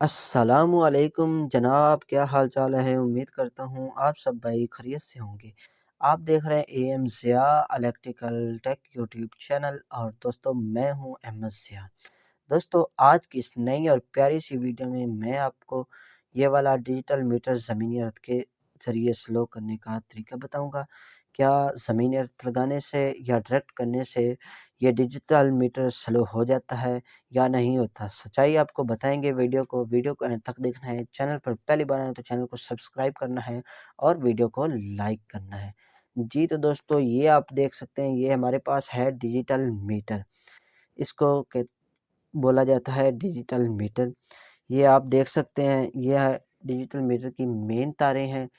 अस्सलामुअलैकुम जनाब, क्या हाल चाल है। उम्मीद करता हूँ आप सब भाई खैरियत से होंगे। आप देख रहे हैं M Zia electrical tech YouTube channel और दोस्तों मैं हूँ अहमद ज़िया। दोस्तों आज की इस नई और प्यारी सी वीडियो में मैं आपको ये वाला डिजिटल मीटर ज़मीनी अर्थ के ज़रिए स्लो करने का तरीका बताऊंगा। क्या ज़मीनी अर्थ लगाने से या डायरेक्ट करने से ये डिजिटल मीटर स्लो हो जाता है या नहीं होता। सच्चाई आपको बताएंगे। वीडियो को एंड तक देखना है। चैनल पर पहली बार आए तो चैनल को सब्सक्राइब करना है और वीडियो को लाइक करना है। जी तो दोस्तों ये आप देख सकते हैं, ये हमारे पास है डिजिटल मीटर। इसको बोला जाता है डिजिटल मीटर। ये आप देख सकते हैं, यह डिजिटल मीटर की मेन तारें हैं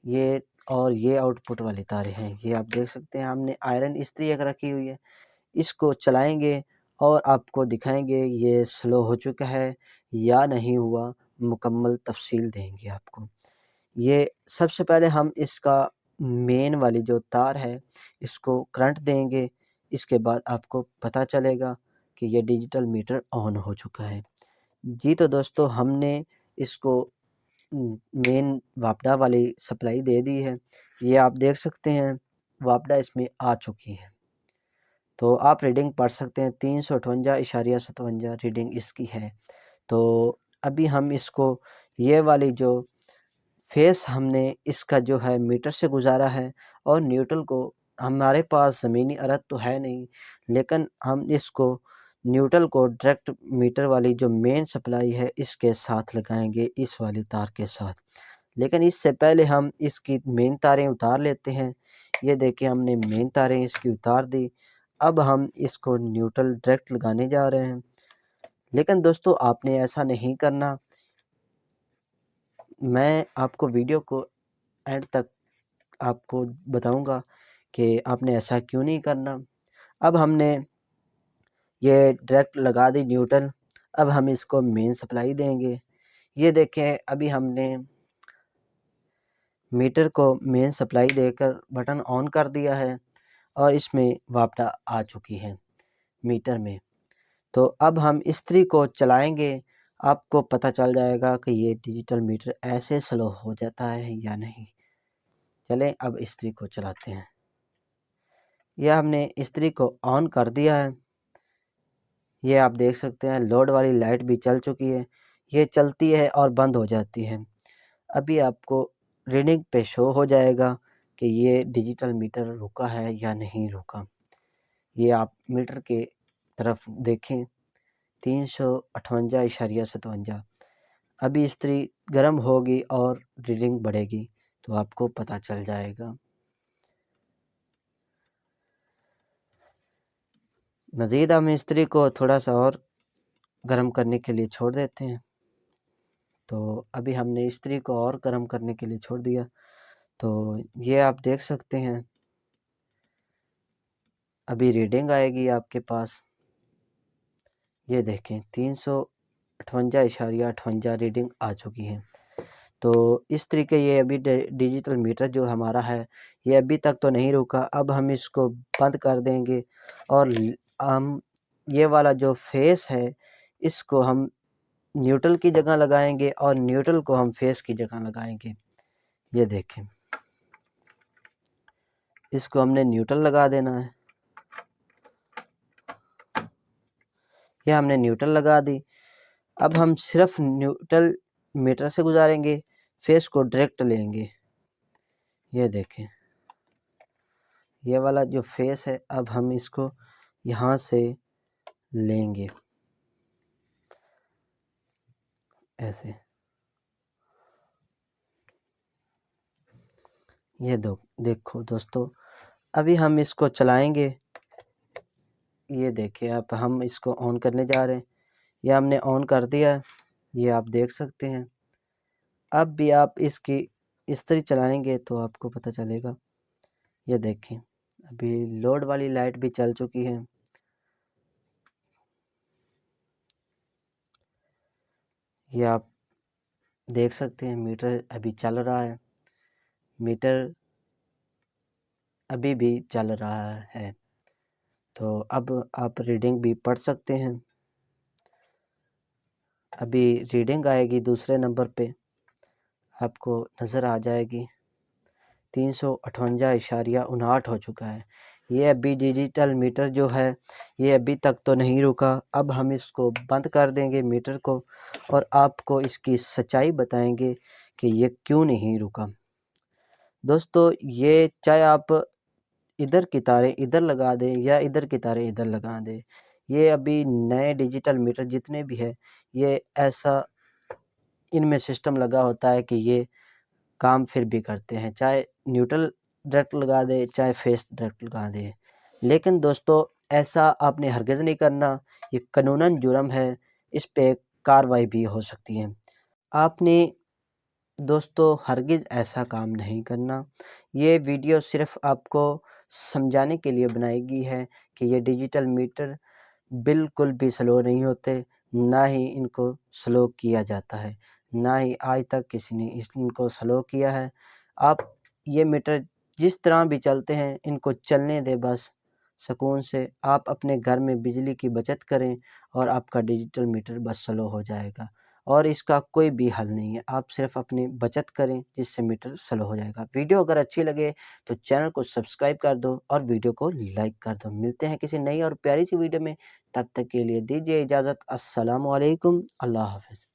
ये, और ये आउटपुट वाली तारें हैं। ये आप देख सकते हैं, हमने आयरन इस्त्री एक रखी हुई है। इसको चलाएंगे और आपको दिखाएंगे ये स्लो हो चुका है या नहीं हुआ। मुकम्मल तफसील देंगे आपको। ये सबसे पहले हम इसका मेन वाली जो तार है इसको करंट देंगे। इसके बाद आपको पता चलेगा कि ये डिजिटल मीटर ऑन हो चुका है। जी तो दोस्तों हमने इसको मेन वापडा वाली सप्लाई दे दी है। ये आप देख सकते हैं वापडा इसमें आ चुकी है। तो आप रीडिंग पढ़ सकते हैं, 358.57 रीडिंग इसकी है। तो अभी हम इसको ये वाली जो फेस हमने इसका जो है मीटर से गुजारा है और न्यूट्रल को, हमारे पास ज़मीनी अर्थ तो है नहीं, लेकिन हम इसको न्यूट्रल को डायरेक्ट मीटर वाली जो मेन सप्लाई है इसके साथ लगाएंगे, इस वाली तार के साथ। लेकिन इससे पहले हम इसकी मेन तारें उतार लेते हैं। ये देखिए हमने मेन तारें इसकी उतार दी। अब हम इसको न्यूट्रल डायरेक्ट लगाने जा रहे हैं। लेकिन दोस्तों आपने ऐसा नहीं करना। मैं आपको वीडियो को एंड तक आपको बताऊंगा कि आपने ऐसा क्यों नहीं करना। अब हमने ये डायरेक्ट लगा दी न्यूट्रल। अब हम इसको मेन सप्लाई देंगे। ये देखें अभी हमने मीटर को मेन सप्लाई देकर बटन ऑन कर दिया है और इसमें वापडा आ चुकी है मीटर में। तो अब हम इस्त्री को चलाएंगे, आपको पता चल जाएगा कि ये डिजिटल मीटर ऐसे स्लो हो जाता है या नहीं। चलें अब इस्त्री को चलाते हैं। यह हमने इस्त्री को ऑन कर दिया है। ये आप देख सकते हैं लोड वाली लाइट भी चल चुकी है। ये चलती है और बंद हो जाती है। अभी आपको रीडिंग पे शो हो जाएगा कि ये डिजिटल मीटर रुका है या नहीं रुका। ये आप मीटर के तरफ देखें, 358.57। अभी इस्त्री गर्म होगी और रीडिंग बढ़ेगी तो आपको पता चल जाएगा। मज़ीद हम इस्त्री को थोड़ा सा और गर्म करने के लिए छोड़ देते हैं। तो अभी हमने इस्त्री को और गर्म करने के लिए छोड़ दिया। तो ये आप देख सकते हैं अभी रीडिंग आएगी आपके पास। ये देखें 358.58 रीडिंग आ चुकी है। तो इस तरीके ये अभी डिजिटल मीटर जो हमारा है ये अभी तक तो नहीं रुका। अब हम इसको बंद कर देंगे और हम ये वाला जो फेस है इसको हम न्यूट्रल की जगह लगाएंगे और न्यूट्रल को हम फेस की जगह लगाएंगे। ये देखें इसको हमने न्यूट्रल लगा देना है। यह हमने न्यूट्रल लगा दी। अब हम सिर्फ न्यूट्रल मीटर से गुजारेंगे, फेस को डायरेक्ट लेंगे। ये देखें ये वाला जो फेस है अब हम इसको यहाँ से लेंगे ऐसे। ये देखो दोस्तों अभी हम इसको चलाएंगे। ये देखिए अब हम इसको ऑन करने जा रहे हैं। ये हमने ऑन कर दिया है, ये आप देख सकते हैं। अब भी आप इसकी इस्त्री चलाएंगे तो आपको पता चलेगा। ये देखें अभी लोड वाली लाइट भी चल चुकी है। ये आप देख सकते हैं मीटर अभी चल रहा है। मीटर अभी भी चल रहा है। तो अब आप रीडिंग भी पढ़ सकते हैं। अभी रीडिंग आएगी दूसरे नंबर पे, आपको नज़र आ जाएगी 358.59 हो चुका है। ये अभी डिजिटल मीटर जो है ये अभी तक तो नहीं रुका। अब हम इसको बंद कर देंगे मीटर को और आपको इसकी सच्चाई बताएंगे कि ये क्यों नहीं रुका। दोस्तों, ये चाहे आप इधर की तारें इधर लगा दें या इधर की तारें इधर लगा दें, ये अभी नए डिजिटल मीटर जितने भी है ये ऐसा इनमें सिस्टम लगा होता है कि ये काम फिर भी करते हैं, चाहे न्यूट्रल डायरेक्ट लगा दे चाहे फेस डायरेक्ट लगा दे। लेकिन दोस्तों, ऐसा आपने हरगिज़ नहीं करना, ये कानूनन जुर्म है, इस पे कार्रवाई भी हो सकती है। आपने दोस्तों हरगिज़ ऐसा काम नहीं करना। ये वीडियो सिर्फ़ आपको समझाने के लिए बनाई गई है कि ये डिजिटल मीटर बिल्कुल भी स्लो नहीं होते, ना ही इनको स्लो किया जाता है, ना ही आज तक किसी ने इनको स्लो किया है। आप ये मीटर जिस तरह भी चलते हैं इनको चलने दें बस सुकून से। आप अपने घर में बिजली की बचत करें और आपका डिजिटल मीटर बस स्लो हो जाएगा और इसका कोई भी हल नहीं है। आप सिर्फ़ अपनी बचत करें जिससे मीटर स्लो हो जाएगा। वीडियो अगर अच्छी लगे तो चैनल को सब्सक्राइब कर दो और वीडियो को लाइक कर दो। मिलते हैं किसी नई और प्यारी सी वीडियो में, तब तक के लिए दीजिए इजाज़त। अस्सलामु अलैकुम, अल्लाह हाफ़िज़।